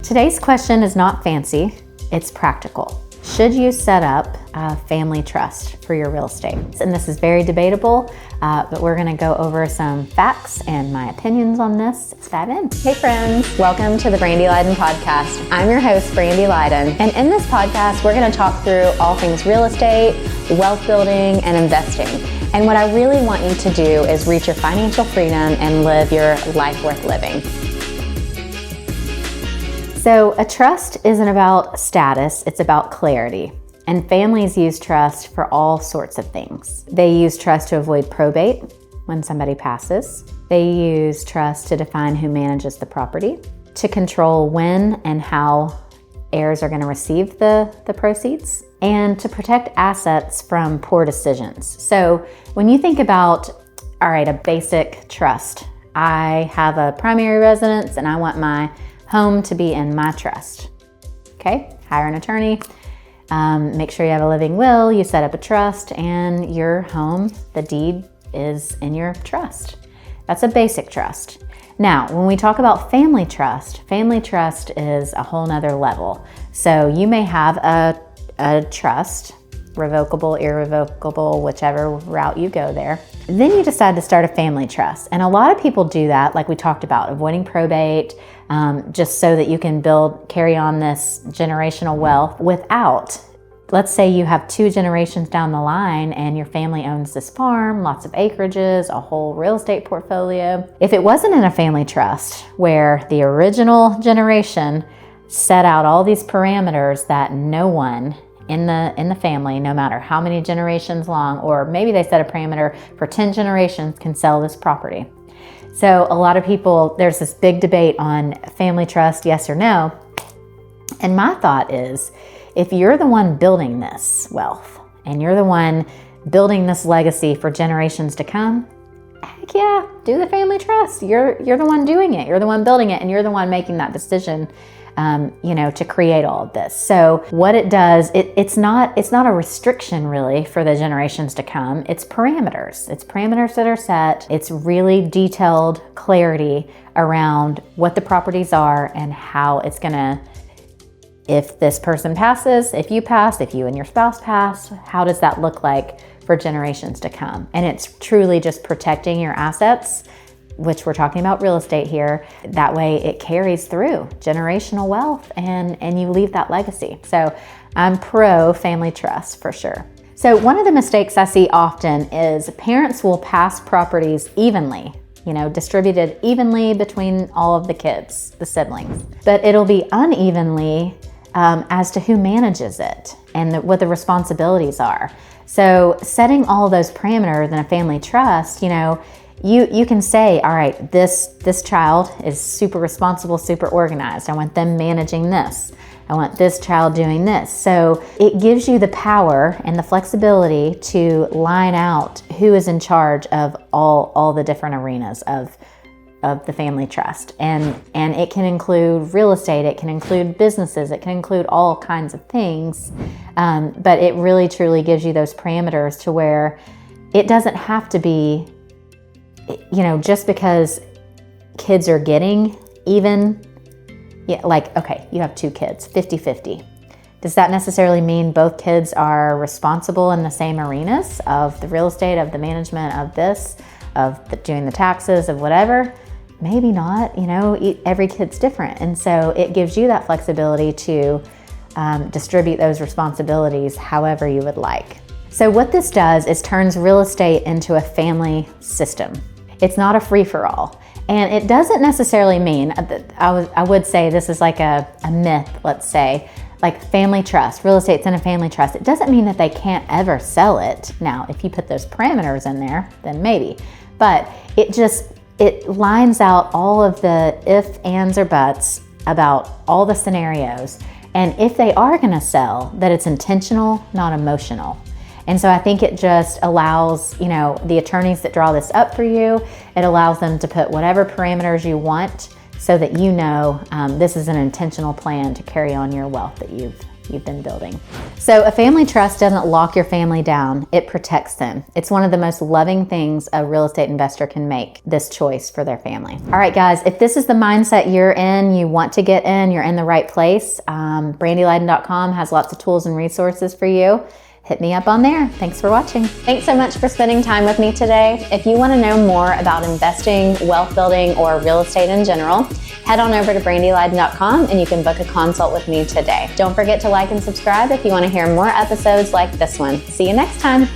Today's question is not fancy, it's practical. Should you set up a family trust for your real estate? And this is very debatable, but we're gonna go over some facts and my opinions on this. Let's dive in. Hey friends, welcome to the Brandy Leiden podcast. I'm your host, Brandy Leiden, and in this podcast, we're gonna talk through all things real estate, wealth building, and investing. And what I really want you to do is reach your financial freedom and live your life worth living. So a trust isn't about status, it's about clarity. And families use trust for all sorts of things. They use trust to avoid probate when somebody passes. They use trust to define who manages the property, to control when and how heirs are going to receive the proceeds, and to protect assets from poor decisions. So when you think about, all right, a basic trust, I have a primary residence and I want my home to be in my trust. Okay, hire an attorney, make sure you have a living will, you set up a trust, and your home, the deed, is in your trust. That's a basic trust. Now, when we talk about family trust is a whole nother level. So you may have a trust, revocable, irrevocable, whichever route you go there. Then you decide to start a family trust. And a lot of people do that, like we talked about, avoiding probate, just so that you can carry on this generational wealth without, let's say you have 2 generations down the line and your family owns this farm, lots of acreages, a whole real estate portfolio. If it wasn't in a family trust where the original generation set out all these parameters that no one in the family, no matter how many generations long, or maybe they set a parameter for 10 generations, can sell this property. So a lot of people, there's this big debate on family trust, yes or no. And my thought is, if you're the one building this wealth and you're the one building this legacy for generations to come, heck yeah, do the family trust. You're the one doing it. You're the one building it, and you're the one making that decision to create all of this. So what it does, it's not a restriction really for the generations to come. It's parameters. It's parameters that are set. It's really detailed clarity around what the properties are and how it's gonna, if this person passes, if you pass, if you and your spouse pass, how does that look like for generations to come? And it's truly just protecting your assets, which we're talking about real estate here. That way it carries through generational wealth and you leave that legacy. So I'm pro family trust for sure. So one of the mistakes I see often is parents will pass properties evenly, distributed evenly between all of the kids, the siblings, but it'll be unevenly as to who manages it and what the responsibilities are. So setting all of those parameters in a family trust, you can say, all right, this child is super responsible, super organized. I want them managing this. I want this child doing this. So it gives you the power and the flexibility to line out who is in charge of all the different arenas of the family trust. And it can include real estate, it can include businesses, it can include all kinds of things. But it really truly gives you those parameters to where it doesn't have to be, just because kids are getting even, okay, you have 2 kids, 50-50. Does that necessarily mean both kids are responsible in the same arenas of the real estate, of the management, of this, of doing the taxes, of whatever? Maybe not, every kid's different. And so it gives you that flexibility to distribute those responsibilities however you would like. So what this does is turns real estate into a family system. It's not a free-for-all. And it doesn't necessarily mean, I would say this is like a myth, let's say, like family trust, real estate's in a family trust. It doesn't mean that they can't ever sell it. Now, if you put those parameters in there, then maybe. But it lines out all of the if, ands, or buts about all the scenarios. And if they are gonna sell, that it's intentional, not emotional. And so I think it just allows, the attorneys that draw this up for you, it allows them to put whatever parameters you want so that this is an intentional plan to carry on your wealth that you've been building. So a family trust doesn't lock your family down, it protects them. It's one of the most loving things a real estate investor can make, this choice for their family. All right, guys, if this is the mindset you're in, you want to get in, you're in the right place, brandyleiden.com has lots of tools and resources for you. Hit me up on there. Thanks for watching. Thanks so much for spending time with me today. If you want to know more about investing, wealth building, or real estate in general, head on over to brandyleiden.com and you can book a consult with me today. Don't forget to like and subscribe if you want to hear more episodes like this one. See you next time.